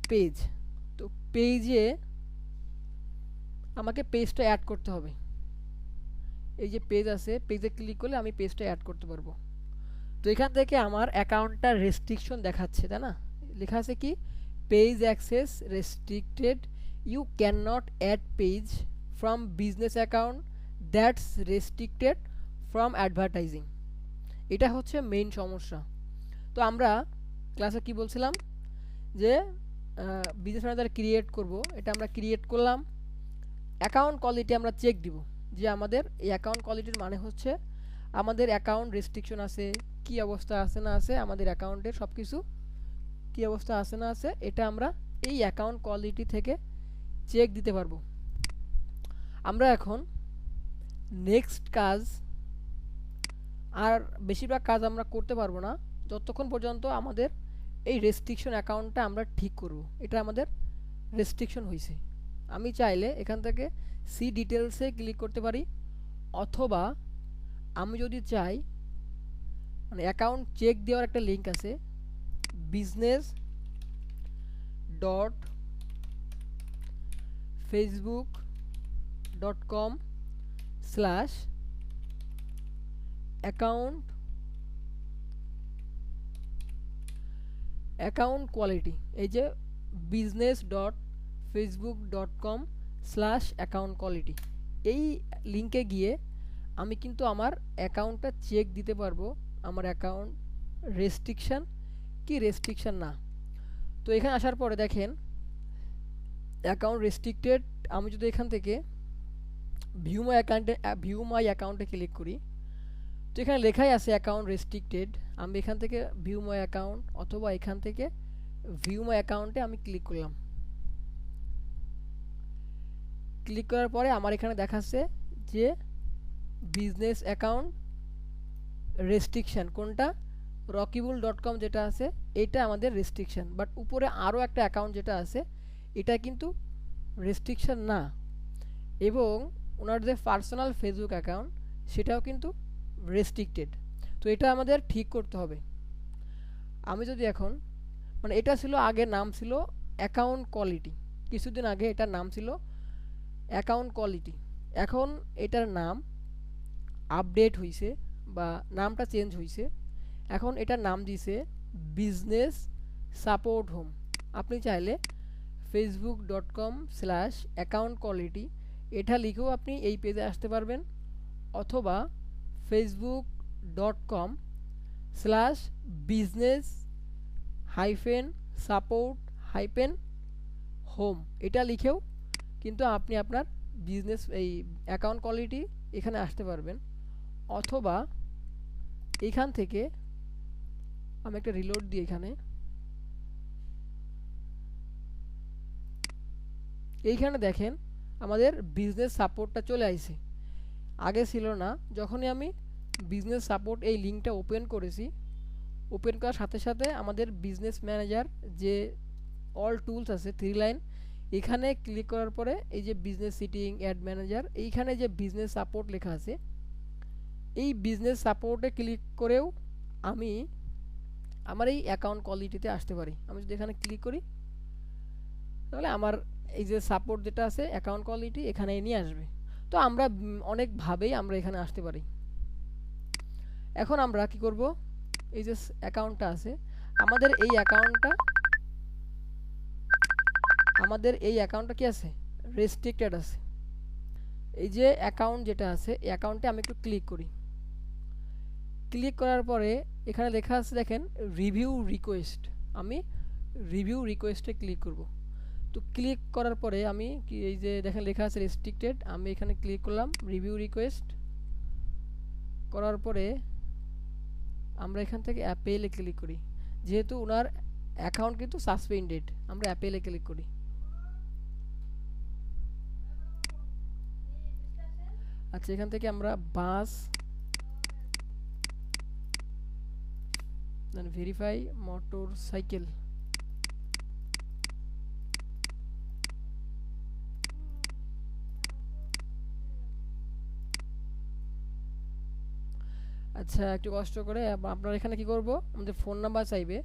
Page. তো পেজে আমাকে পেজটা অ্যাড করতে হবে। এই যে পেজ আছে, পেজে ক্লিক করলে আমি পেজটা অ্যাড করতে পারবো। তো এখান থেকে আমার অ্যাকাউন্টটা রেস্ট্রিকশন দেখাচ্ছে, তাই না? লেখা আছে কি, page access restricted, you can not add page from business account that's restricted from advertising. এটা হচ্ছে মেইন সমস্যা। তো আমরা ক্লাসে কি বলছিলাম যে বিজনেস ম্যানেজার ক্রিয়েট করব, এটা আমরা ক্রিয়েট করলাম। অ্যাকাউন্ট কোয়ালিটি আমরা চেক দিব, যে আমাদের এই অ্যাকাউন্ট কোয়ালিটির মানে হচ্ছে আমাদের অ্যাকাউন্ট রেস্ট্রিকশন আছে কি অবস্থা আছে না আছে, আমাদের অ্যাকাউন্টের সব কিছু কী অবস্থা আছে না আছে, এটা আমরা এই অ্যাকাউন্ট কোয়ালিটি থেকে চেক দিতে পারবো। আমরা এখন নেক্সট কাজ, আর বেশিরভাগ কাজ আমরা করতে পারবো না যতক্ষণ পর্যন্ত আমাদের এই রেস্ট্রিকশন অ্যাকাউন্টটা আমরা ঠিক করব। এটা আমাদের রেস্ট্রিকশন হয়েছে। আমি চাইলে এখান থেকে সি ডিটেলসে ক্লিক করতে পারি, অথবা আমি যদি চাই, মানে অ্যাকাউন্ট চেক দেওয়ার একটা লিঙ্ক আছে, business dot Facebook dot com slash account quality. এই যে business dot Facebook dot com slash account quality, এই লিঙ্কে গিয়ে আমি কিন্তু আমার অ্যাকাউন্টটা চেক দিতে পারবো, আমার অ্যাকাউন্ট রেস্ট্রিকশান কি রেস্ট্রিকশান না। তো এখানে আসার পরে দেখেন অ্যাকাউন্ট রেস্ট্রিক্টেড। আমি যদি এখান থেকে ভিউ মাই অ্যাকাউন্টে ক্লিক করি, তো এখানে লেখাই আছে অ্যাকাউন্ট রেস্ট্রিক্টেড। আমি এখান থেকে ভিউ মাই অ্যাকাউন্ট অথবা এখান থেকে ভিউ মাই অ্যাকাউন্টে আমি ক্লিক করলাম। ক্লিক করার পরে আমার এখানে দেখাচ্ছে যে বিজনেস অ্যাকাউন্ট রেস্ট্রিকশান কোনটা, রকিবুল.com যেটা আছে এটা আমাদের রেস্ট্রিকশান, বাট উপরে আরও একটা অ্যাকাউন্ট যেটা আছে এটা কিন্তু রেস্ট্রিকশান না, এবং ওনার যে পার্সোনাল ফেসবুক অ্যাকাউন্ট সেটাও কিন্তু রেস্ট্রিক্টেড। তো এটা আমাদের ঠিক করতে হবে। আমি যদি এখন, মানে এটা ছিল আগে নাম ছিল অ্যাকাউন্ট কোয়ালিটি, কিছুদিন আগে এটার নাম ছিল অ্যাকাউন্ট কোয়ালিটি, এখন এটার নাম আপডেট হয়েছে বা নামটা চেঞ্জ হয়েছে, এখন এটার নাম দিছে বিজনেস সাপোর্ট হোম। আপনি চাইলে facebook.com স্ল্যাশ অ্যাকাউন্ট কোয়ালিটি এটা লিখেও আপনি এই পেজে আসতে পারবেন, অথবা facebook.com slash business hyphen support hyphen home এটা লিখেও কিন্তু আপনি আপনার বিজনেস এই অ্যাকাউন্ট কোয়ালিটি এখানে আসতে পারবেন। অথবা এইখান থেকে আমি একটা রিলোড দিই, এইখানে দেখেন আমাদের বিজনেস সাপোর্টটা চলে আসছে, আগে ছিল না। যখনই আমি বিজনেস সাপোর্ট এই লিঙ্কটা ওপেন করেছি, ওপেন করার সাথে সাথে আমাদের বিজনেস ম্যানেজার যে অল টুলস আছে 3 লাইন, এখানে ক্লিক করার পরে এই যে বিজনেস সিটিং অ্যাড ম্যানেজার, এইখানে যে বিজনেস সাপোর্ট লেখা আছে এই বিজনেস সাপোর্টে ক্লিক করেও আমি আমার এই অ্যাকাউন্ট কোয়ালিটিতে আসতে পারি। আমি যদি এখানে ক্লিক করি তাহলে আমার এই যে সাপোর্ট যেটা আছে অ্যাকাউন্ট কোয়ালিটি এখানে নিয়ে আসবে। তো আমরা অনেকভাবেই আমরা এখানে আসতে পারি। এখন আমরা কি করব, এই যে অ্যাকাউন্টটা আছে আমাদের এই অ্যাকাউন্টটা কি আছে, রেস্ট্রিক্টেড আছে। এই যে অ্যাকাউন্ট যেটা আছে এই অ্যাকাউন্টে আমি একটু ক্লিক করি, ক্লিক করার পরে এখানে লেখা আছে দেখেন রিভিউ রিকোয়েস্ট, আমি রিভিউ রিকোয়েস্টে ক্লিক করব। তো ক্লিক করার পরে আমি কি এই যে দেখেন লেখা আছে রেস্ট্রিক্টেড, আমি এখানে ক্লিক করলাম রিভিউ রিকোয়েস্ট করার পরে আমরা এখান থেকে অ্যাপেলে ক্লিক করি, যেহেতু ওনার অ্যাকাউন্ট কিন্তু সাসপেন্ডেড, আমরা অ্যাপেলে ক্লিক করি। আচ্ছা এখান থেকে আমরা বাস ভেরিফাই মোটর সাইকেল, আচ্ছা একটু কষ্ট করে আপনারা এখানে কি করব, আমাদের ফোন নাম্বার চাইবে,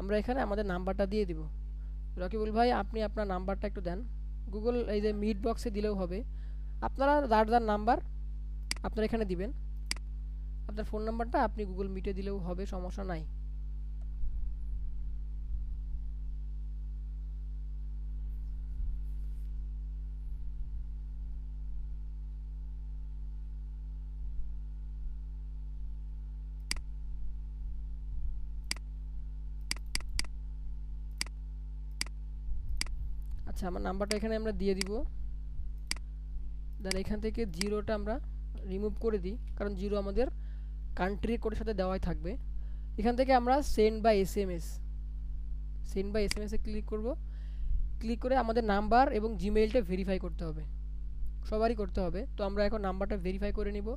আমরা এখানে আমাদের নাম্বারটা দিয়ে দিব রকিবুল ভাই আপনি আপনার নাম্বারটা একটু দেন। গুগল এই যে মিট বক্সে দিলেও হবে। আপনারা যার যার নাম্বার আপনারা এখানে দিবেন। আপনার ফোন নাম্বারটা আপনি গুগল মিটে দিলেও হবে, সমস্যা নাই। আচ্ছা, আমার নাম্বারটা এখানে আমরা দিয়ে দিব। দেন এখান থেকে জিরোটা আমরা রিমুভ করে দিই, কারণ জিরো আমাদের কান্ট্রি কোডের সাথে দেওয়াই থাকবে। এখান থেকে আমরা send by SMS, send by SMS এ ক্লিক করব। ক্লিক করে আমাদের নাম্বার এবং জিমেইলটা ভেরিফাই করতে হবে, সবারই করতে হবে। তো আমরা এখন নাম্বারটা ভেরিফাই করে নিব।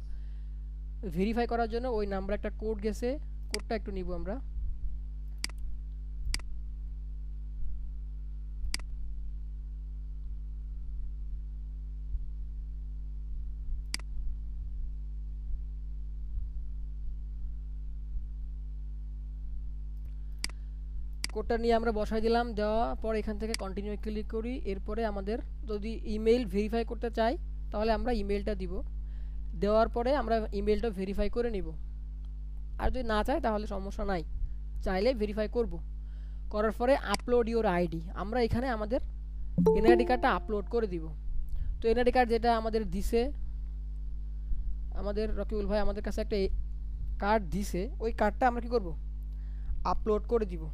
ভেরিফাই করার জন্য ওই নাম্বার একটা কোড গেছে, কোডটা একটু নিব আমরা। কোডটা নিয়ে আমরা বসাই দিলাম। দেওয়া পর এখান থেকে কন্টিনিউ ক্লিক করি। এরপরে আমাদের যদি ইমেল ভেরিফাই করতে চাই তাহলে আমরা ইমেলটা দিব। দেওয়ার পরে আমরা ইমেলটা ভেরিফাই করে নিব। আর যদি না চাই তাহলে সমস্যা নাই, চাইলে ভেরিফাই করব। করার পরে আপলোড ইওর আইডি, আমরা এখানে আমাদের এনআইডি কার্ডটা আপলোড করে দিব। তো এনআইডি কার্ড যেটা আমাদের দিছে, আমাদের রকিবুল ভাই আমাদের কাছে একটা কার্ড দিছে, ওই কার্ডটা আমরা কি করব, আপলোড করে দিব।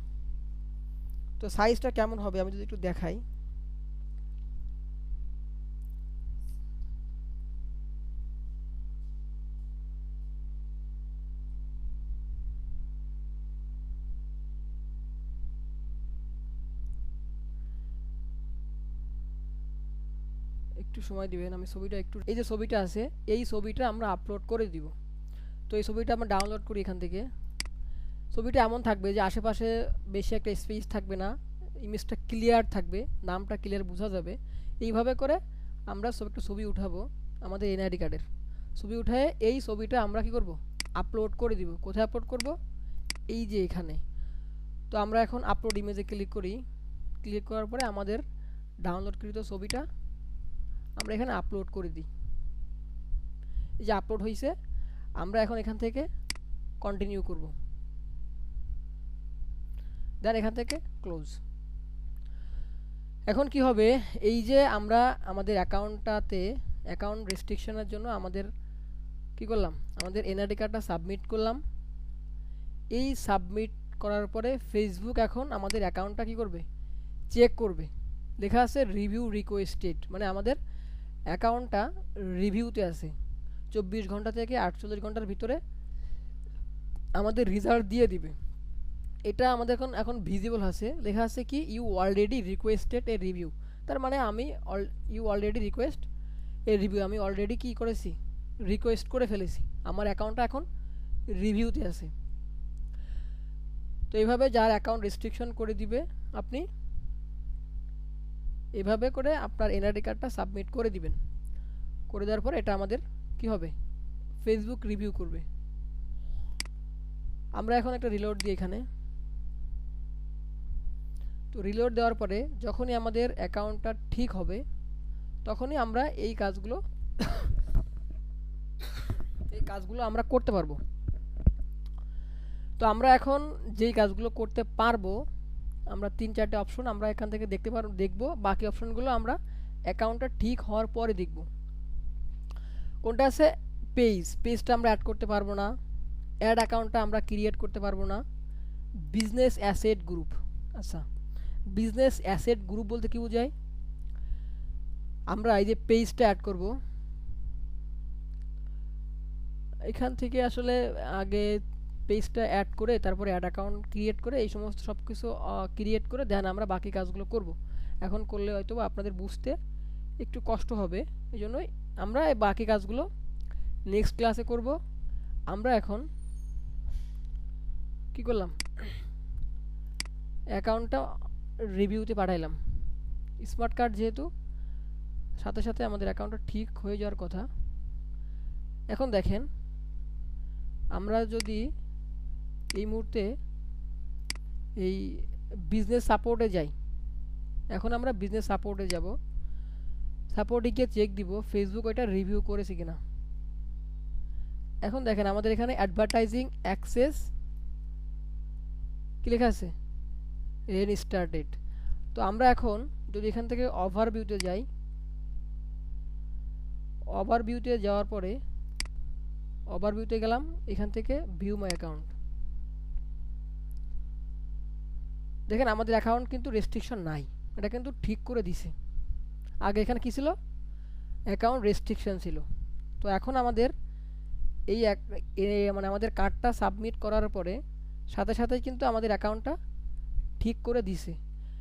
তো সাইজটা কেমন হবে আমি যদি একটু দেখাই। একটু সময় দিবেন, আমি ছবিটা একটু, এই যে ছবিটা আছে এই ছবিটা আমরা আপলোড করে দিব। তো এই ছবিটা আমরা ডাউনলোড করি এখান থেকে। ছবিটা এমন থাকবে যে আশেপাশে বেশি একটা স্পেস থাকবে না, ইমেজটা ক্লিয়ার থাকবে, নামটা ক্লিয়ার বোঝা যাবে। এইভাবে করে আমরা সব একটা ছবি উঠাবো, আমাদের এনআইডি কার্ডের ছবি উঠায় এই ছবিটা আমরা কি করব, আপলোড করে দিব। কোথায় আপলোড করব, এই যে এখানে। তো আমরা এখন আপলোড ইমেজে ক্লিক করি। ক্লিক করার পরে আমাদের ডাউনলোডকৃত ছবিটা আমরা এখানে আপলোড করে দিই। এই যে আপলোড হয়েছে, আমরা এখন এখান থেকে কন্টিনিউ করব। দেন এখান থেকে ক্লোজ। এখন কি হবে, এই যে আমরা আমাদের অ্যাকাউন্টটাতে অ্যাকাউন্ট রেস্ট্রিকশনের জন্য আমাদের কি করলাম, আমাদের এনআইডি কার্ডটা সাবমিট করলাম। এই সাবমিট করার পরে ফেসবুক এখন আমাদের অ্যাকাউন্টটা কি করবে, চেক করবে। লেখা আছে রিভিউ রিকোয়েস্টেড, মানে আমাদের অ্যাকাউন্টটা রিভিউতে আছে। 24 ঘন্টা থেকে 48 ঘন্টার ভিতরে আমাদের রেজাল্ট দিয়ে দিবে। এটা আমাদের এখন এখন ভিজিবল আছে, লেখা আছে কি you already requested a review. তার মানে আমি you already request a review, আমি অলরেডি কি করেছি, রিকোয়েস্ট করে ফেলেছি। আমার অ্যাকাউন্টটা এখন রিভিউতে আছে। তো এইভাবে যার অ্যাকাউন্ট রেস্ট্রিকশন করে দিবে আপনি, এভাবে করে আপনার এনআইডি কার্ডটা সাবমিট করে দিবেন। করে দেওয়ার পর এটা আমাদের কি হবে, ফেসবুক রিভিউ করবে। আমরা এখন একটা রিলোড দিই এখানে। তো রিলোড দেওয়ার পরে যখনই আমাদের অ্যাকাউন্টটা ঠিক হবে তখনই আমরা এই কাজগুলো আমরা করতে পারবো। তো আমরা এখন যেই কাজগুলো করতে পারবো, আমরা 3-4টে অপশন আমরা এখান থেকে দেখব। বাকি অপশনগুলো আমরা অ্যাকাউন্টটা ঠিক হওয়ার পরে দেখব। কোনটা আছে, পেজটা আমরা অ্যাড করতে পারবো না, অ্যাড অ্যাকাউন্টটা আমরা ক্রিয়েট করতে পারবো না। বিজনেস অ্যাসেট গ্রুপ, আচ্ছা বিজনেস অ্যাসেট গ্রুপ বলতে কি বোঝায়, আমরা এই যে পেজটা অ্যাড করব, এখান থেকে আসলে আগে পেজটা অ্যাড করে তারপরে অ্যাড অ্যাকাউন্ট ক্রিয়েট করে এই সমস্ত সব কিছু ক্রিয়েট করে দেন আমরা বাকি কাজগুলো করব। এখন করলে হয়তো আপনাদের বুঝতে একটু কষ্ট হবে, এই জন্যই আমরা এই বাকি কাজগুলো নেক্সট ক্লাসে করব। আমরা এখন কি করলাম, অ্যাকাউন্টটা রিভিউতে পাঠাইলাম। স্মার্ট কার্ড যেহেতু, সাথে সাথে আমাদের অ্যাকাউন্টটা ঠিক হয়ে যাওয়ার কথা। এখন দেখেন আমরা যদি এই মুহূর্তে এই বিজনেস সাপোর্টে যাই, এখন আমরা বিজনেস সাপোর্টে যাব, সাপোর্টে গিয়ে চেক দিব ফেসবুক ওইটা রিভিউ করেছে কিনা। এখন দেখেন আমাদের এখানে অ্যাডভার্টাইজিং অ্যাক্সেস কি লেখা আছে, রেন স্টার্টেড। তো আমরা এখন যদি এখান থেকে ওভারভিউতে যাই, ওভারভিউতে যাওয়ার পরে ওভারভিউতে গেলাম, এখান থেকে ভিউ মাই অ্যাকাউন্ট, দেখেন আমাদের অ্যাকাউন্ট কিন্তু রেস্ট্রিকশন নাই, এটা কিন্তু ঠিক করে দিছে। আগে এখানে কী ছিল, অ্যাকাউন্ট রেস্ট্রিকশন ছিল। তো এখন আমাদের এই মানে আমাদের কার্ডটা সাবমিট করার পরে সাথে সাথেই কিন্তু আমাদের অ্যাকাউন্টটা ঠিক করে দিছে।